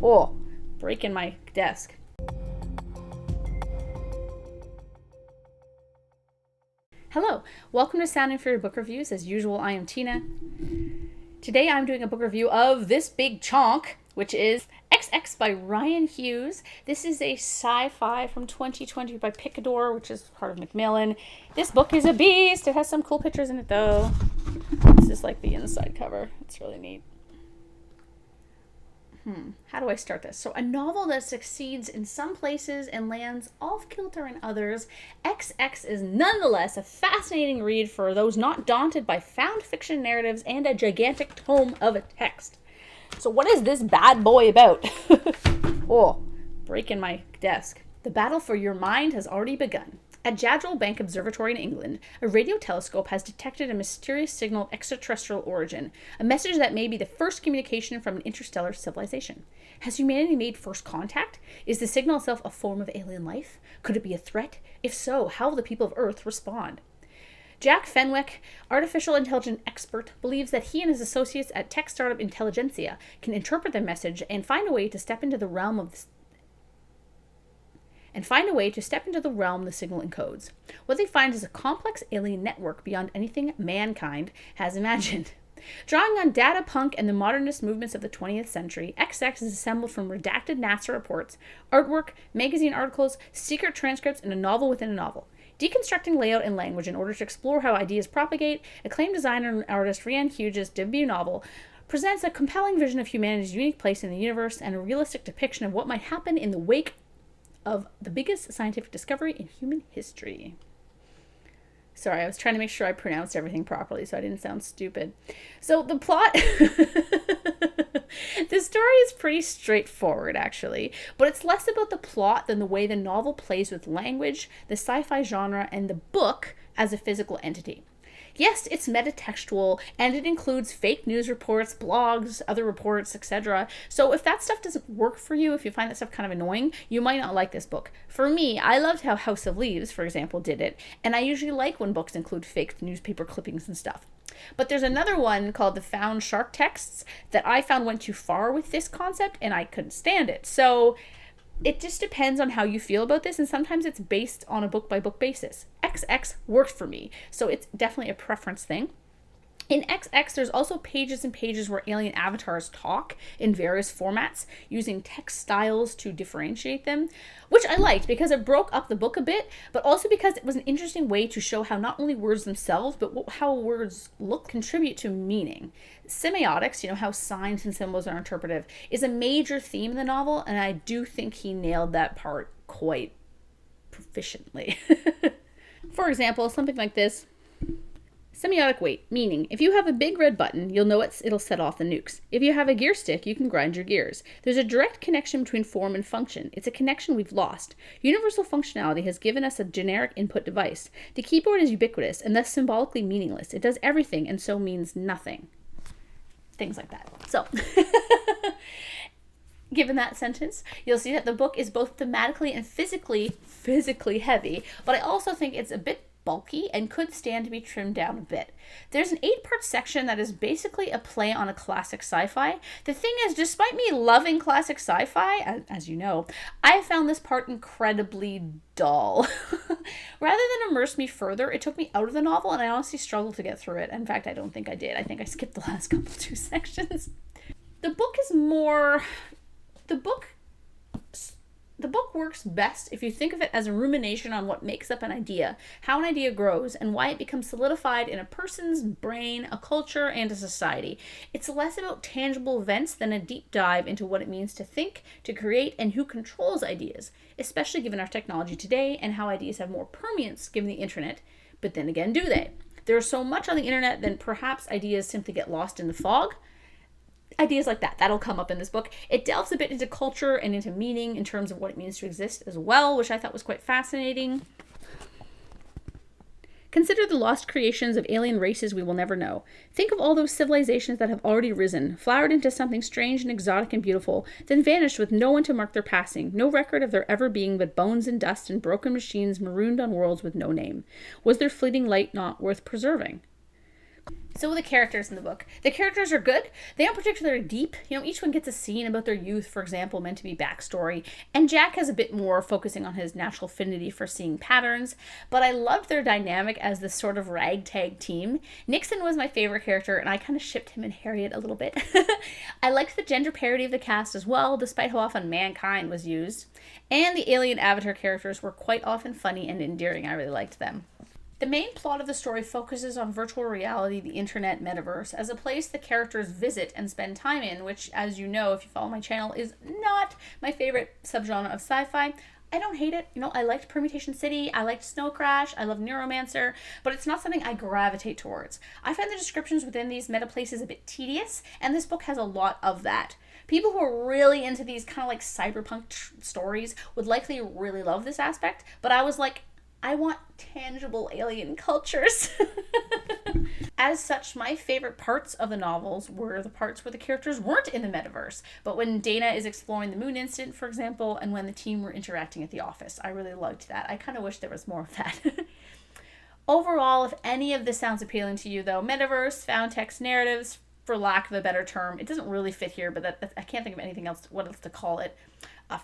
Oh, breaking my desk. Hello, welcome to Sounding for Your Book Reviews. As usual, I am Tina. Today I'm doing a book review of this big chonk, which is XX by Ryan Hughes. This is a sci-fi from 2020 by Picador, which is part of Macmillan. This book is a beast. It has some cool pictures in it, though. This is like the inside cover. It's really neat. How do I start this? So, a novel that succeeds in some places and lands off kilter in others, XX is nonetheless a fascinating read for those not daunted by found fiction narratives and a gigantic tome of a text. So, what is this bad boy about? Oh, breaking my desk. The battle for your mind has already begun. At Jadrell Bank Observatory in England, a radio telescope has detected a mysterious signal of extraterrestrial origin, a message that may be the first communication from an interstellar civilization. Has humanity made first contact? Is the signal itself a form of alien life? Could it be a threat? If so, how will the people of Earth respond? Jack Fenwick, artificial intelligence expert, believes that he and his associates at tech startup Intelligentsia can interpret the message and find a way to step into the realm the signal encodes. What they find is a complex alien network beyond anything mankind has imagined. Drawing on data punk and the modernist movements of the 20th century, XX is assembled from redacted NASA reports, artwork, magazine articles, secret transcripts, and a novel within a novel. Deconstructing layout and language in order to explore how ideas propagate, acclaimed designer and artist Ryan Hughes' debut novel presents a compelling vision of humanity's unique place in the universe and a realistic depiction of what might happen in the wake of the biggest scientific discovery in human history. Sorry, I was trying to make sure I pronounced everything properly so I didn't sound stupid. So the plot... The story is pretty straightforward, actually, but it's less about the plot than the way the novel plays with language, the sci-fi genre, and the book as a physical entity. Yes, it's metatextual, and it includes fake news reports, blogs, other reports, etc. So if that stuff doesn't work for you, if you find that stuff kind of annoying, you might not like this book. For me, I loved how House of Leaves, for example, did it, and I usually like when books include fake newspaper clippings and stuff. But there's another one called The Found Shark Texts that I found went too far with this concept, and I couldn't stand it. So it just depends on how you feel about this, and sometimes it's based on a book-by-book basis. XX worked for me, so it's definitely a preference thing. In XX, there's also pages and pages where alien avatars talk in various formats, using text styles to differentiate them, which I liked because it broke up the book a bit, but also because it was an interesting way to show how not only words themselves, but how words contribute to meaning. Semiotics, how signs and symbols are interpretive, is a major theme in the novel, and I do think he nailed that part quite proficiently. For example, something like this. Semiotic weight, meaning if you have a big red button, you'll know it'll set off the nukes. If you have a gear stick, you can grind your gears. There's a direct connection between form and function. It's a connection we've lost. Universal functionality has given us a generic input device. The keyboard is ubiquitous and thus symbolically meaningless. It does everything and so means nothing. Things like that. So, given that sentence, you'll see that the book is both thematically and physically heavy, but I also think it's a bit bulky and could stand to be trimmed down a bit. There's an 8-part section that is basically a play on a classic sci-fi. The thing is, despite me loving classic sci-fi, as you know, I found this part incredibly dull. Rather than immerse me further, it took me out of the novel, and I honestly struggled to get through it. In fact, I don't think I did. I think I skipped the last two sections. The book works best if you think of it as a rumination on what makes up an idea, how an idea grows, and why it becomes solidified in a person's brain, a culture, and a society. It's less about tangible events than a deep dive into what it means to think, to create, and who controls ideas, especially given our technology today and how ideas have more permanence given the internet. But then again, do they? There's so much on the internet that perhaps ideas simply get lost in the fog. Ideas like that'll come up in this book. It delves a bit into culture and into meaning in terms of what it means to exist as well, which I thought was quite fascinating. Consider the lost creations of alien races we will never know. Think of all those civilizations that have already risen, flowered into something strange and exotic and beautiful, then vanished with no one to mark their passing, no record of their ever being but bones and dust and broken machines marooned on worlds with no name. Was their fleeting light not worth preserving? So the characters in the book. The characters are good. They aren't particularly deep. Each one gets a scene about their youth, for example, meant to be backstory. And Jack has a bit more focusing on his natural affinity for seeing patterns. But I loved their dynamic as this sort of ragtag team. Nixon was my favorite character, and I kind of shipped him and Harriet a little bit. I liked the gender parity of the cast as well, despite how often mankind was used. And the alien avatar characters were quite often funny and endearing. I really liked them. The main plot of the story focuses on virtual reality, the internet metaverse, as a place the characters visit and spend time in, which, as you know, if you follow my channel, is not my favorite subgenre of sci-fi. I don't hate it. I liked Permutation City, I liked Snow Crash, I love Neuromancer, but it's not something I gravitate towards. I find the descriptions within these meta places a bit tedious, and this book has a lot of that. People who are really into these kind of like cyberpunk stories would likely really love this aspect, but I was like, I want tangible alien cultures. As such, my favorite parts of the novels were the parts where the characters weren't in the metaverse, but when Dana is exploring the moon incident, for example, and when the team were interacting at the office. I really liked that. I kind of wish there was more of that. Overall, if any of this sounds appealing to you, though, metaverse, found text narratives, for lack of a better term, it doesn't really fit here, but I can't think of anything else, what else to call it.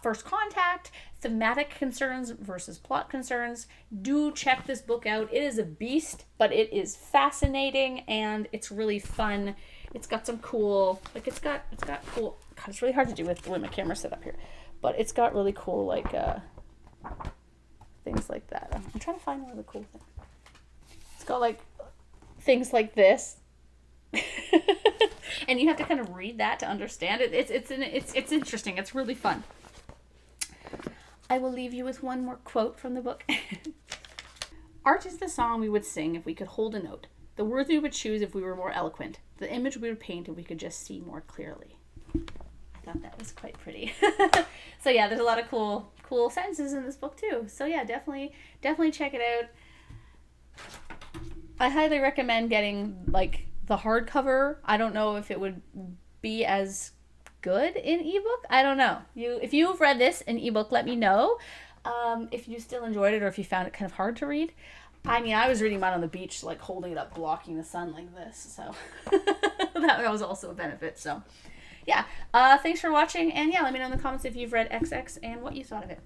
First contact, thematic concerns versus plot concerns. Do check this book out. It is a beast, but it is fascinating and it's really fun. It's got some cool, it's got cool, God, it's really hard to do with the way my camera's set up here, but it's got really cool, things like that. I'm trying to find one of the cool things. It's got, things like this. And you have to kind of read that to understand it. It's interesting. It's really fun. I will leave you with one more quote from the book. Art is the song we would sing if we could hold a note, the words we would choose if we were more eloquent, the image we would paint if we could just see more clearly. I thought that was quite pretty. So yeah, there's a lot of cool sentences in this book too. So yeah, definitely check it out. I highly recommend getting the hardcover. I don't know if it would be as good in ebook. I don't know. If you've read this in ebook, let me know if you still enjoyed it or if you found it kind of hard to read. I mean, I was reading mine on the beach, holding it up, blocking the sun like this. So that was also a benefit. So yeah, thanks for watching. And yeah, let me know in the comments if you've read XX and what you thought of it.